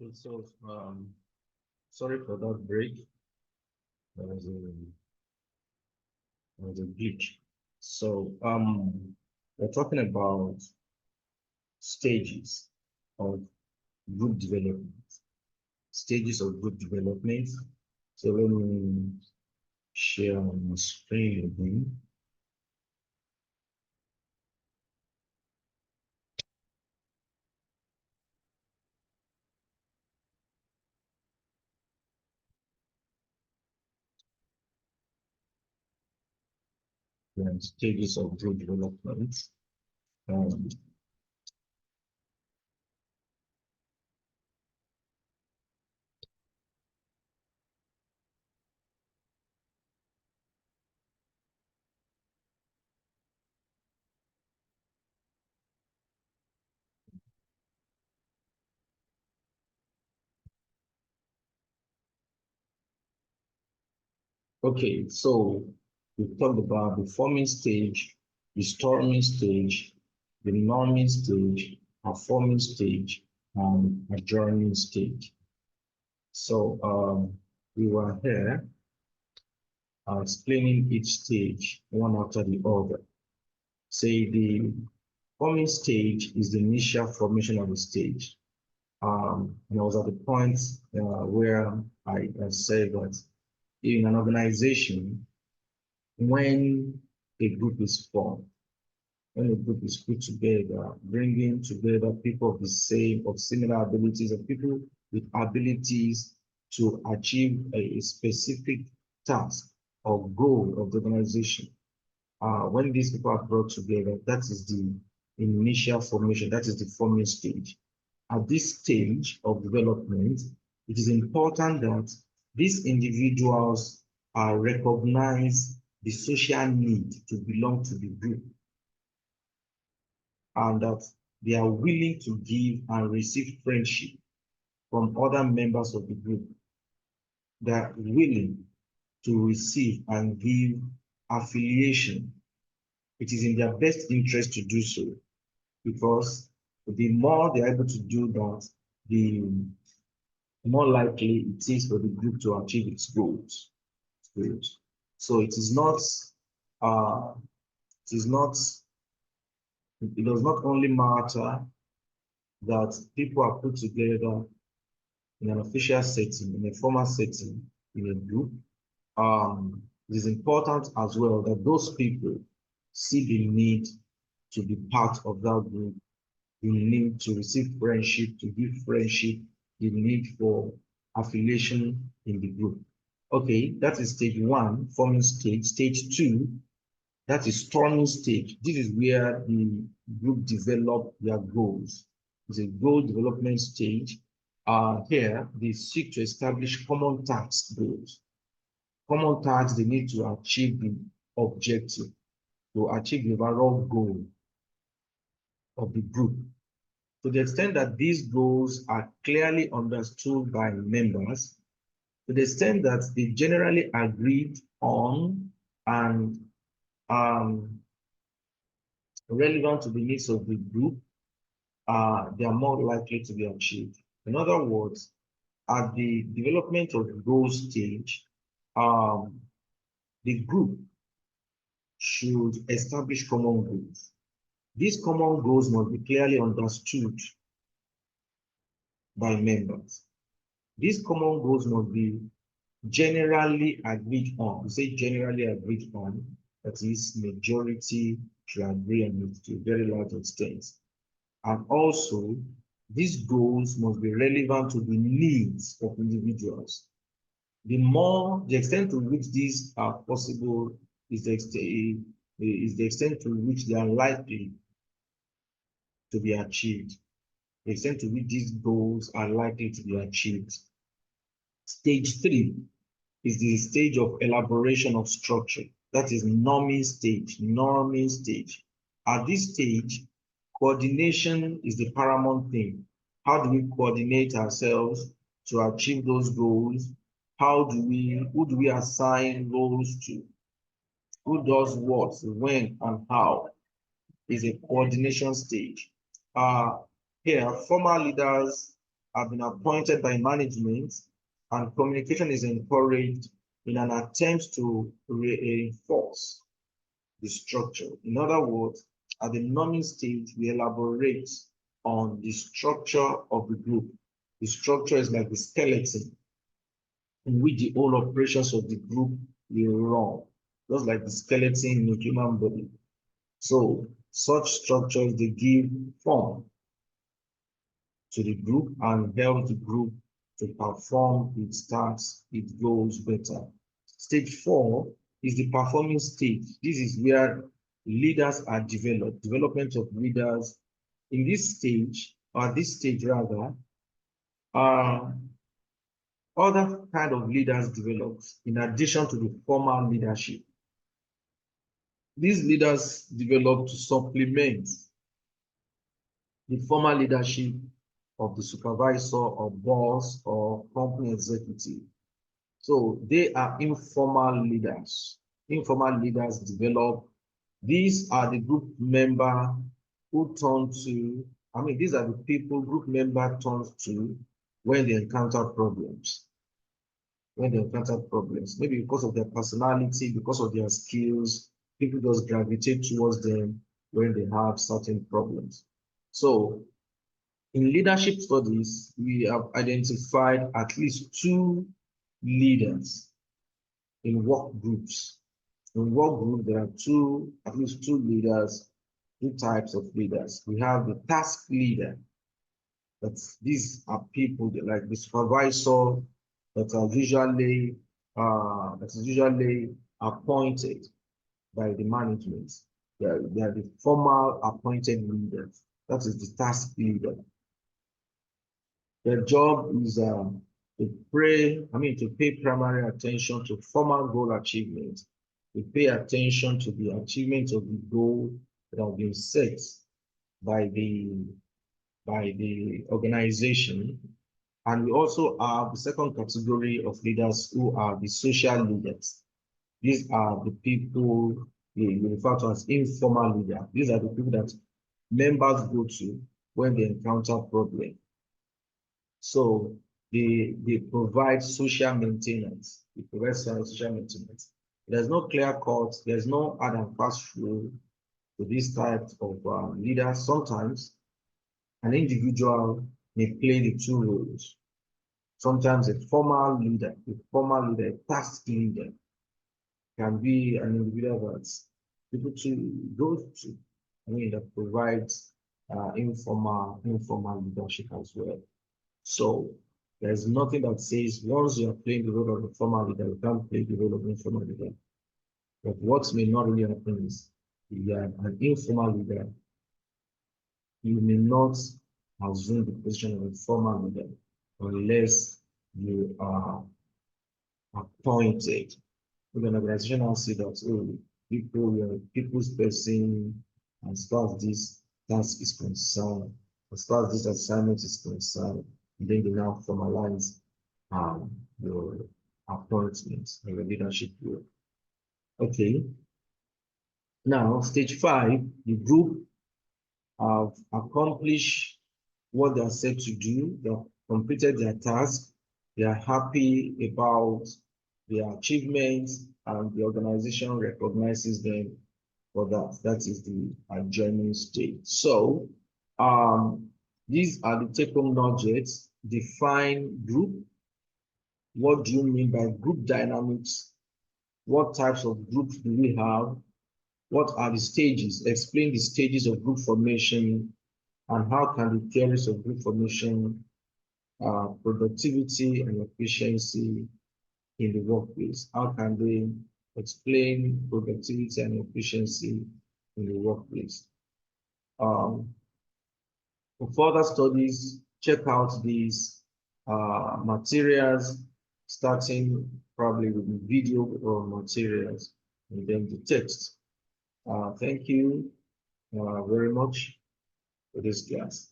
Okay, so sorry for that break. There was a glitch. So we're talking about stages of group development. Stages of group development. So let me share on my screen again. Stages of group development. Um, okay, so we talked about the forming stage, the storming stage, the norming stage, performing stage, and adjourning stage. So we were here explaining each stage one after the other. Say the forming stage is the initial formation of the stage. And I was at the point where I said that in an organization, when a group is formed, when a group is put together, bringing together people of the same, of similar abilities, of people with abilities to achieve a specific task or goal of the organization. When these people are brought together, that is the initial formation, that is the forming stage. At this stage of development, it is important that these individuals recognize the social need to belong to the group, and that they are willing to give and receive friendship from other members of the group. They are willing to receive and give affiliation. It is in their best interest to do so, because the more they are able to do that, the more likely it is for the group to achieve its goals. So uh, it is not, it does not only matter that people are put together in an official setting, in a formal setting, in a group. It is important as well that those people see the need to be part of that group, the need to receive friendship, to give friendship, the need for affiliation in the group. Okay, that is stage one, forming stage. Stage two, that is storming stage. This is where the group develop their goals. It's a goal development stage. Here, they seek to establish common task goals. Common tasks they need to achieve the objective, to achieve the overall goal of the group. To the extent that these goals are clearly understood by members, to the extent that they generally agreed on and relevant to the needs of the group, they are more likely to be achieved. In other words, at the development of the goal stage, the group should establish common goals. These common goals must be clearly understood by members. These common goals must be generally agreed on. We say generally agreed on, that is, majority should agree on it to a very large extent. And also, these goals must be relevant to the needs of individuals. The extent to which these are possible is the extent to which they are likely to be achieved. The extent to which these goals are likely to be achieved. Stage three is the stage of elaboration of structure. That is norming stage, norming stage. At this stage, coordination is the paramount thing. How do we coordinate ourselves to achieve those goals? Who do we assign roles to? Who does what, when, and how? Is a coordination stage. Here, former leaders have been appointed by management, and communication is encouraged in an attempt to reinforce the structure. In other words, at the norming stage, we elaborate on the structure of the group. The structure is like the skeleton in which the whole operations of the group will run, just like the skeleton in the human body. So such structures, they give form to the group and help the group to perform its tasks, its goals better. Stage 4 is the performing stage. This is where leaders are developed, development of leaders. In this stage, or this stage rather, other kind of leaders developed in addition to the formal leadership. These leaders develop to supplement the formal leadership of the supervisor or boss or company executive. So they are informal leaders. Informal leaders develop. These are the group member who turn to, these are the people group member turns to when they encounter problems. When they encounter problems, maybe because of their personality, because of their skills, people just gravitate towards them when they have certain problems. So in leadership studies, we have identified at least 2 leaders in work groups. In work group, there are at least two leaders, 2 types of leaders. We have the task leader. These are people that, like the supervisor, that is usually appointed by the management. They are the formal appointed leaders. That is the task leader. Their job is to pay primary attention to formal goal achievement. We pay attention to the achievement of the goal that have been set by the organization. And we also have the second category of leaders who are the social leaders. These are the people we refer to as informal leaders. These are the people that members go to when they encounter problems. So they provide social maintenance. They provide social maintenance. There's no clear cut, there's no hard and fast rule to these types of leaders. Sometimes an individual may play the 2 roles. Sometimes a formal leader, a task leader can be an individual that people to go to, that provides informal leadership as well. So there's nothing that says once you are playing the role of a formal leader, you can't play the role of an informal leader. But what may not really happen is if you are an informal leader, you may not assume the position of a formal leader unless you are appointed. With an organization now say that, oh, we are people's person, as far as this task is concerned, as far as this assignment is concerned, and then you now formalize your appointments and your leadership role. Okay. Now, stage 5, the group have accomplished what they are set to do. They have completed their task. They are happy about their achievements, and the organization recognizes them for that. That is the adjourning stage. So, these are the take-home nuggets. Define group. What do you mean by group dynamics? What types of groups do we have? What are the stages? Explain the stages of group formation, and how can the theories of group formation, productivity and efficiency in the workplace, how can they explain productivity and efficiency in the workplace? For further studies, check out these materials, starting probably with the video or materials and then the text. Thank you very much for this class.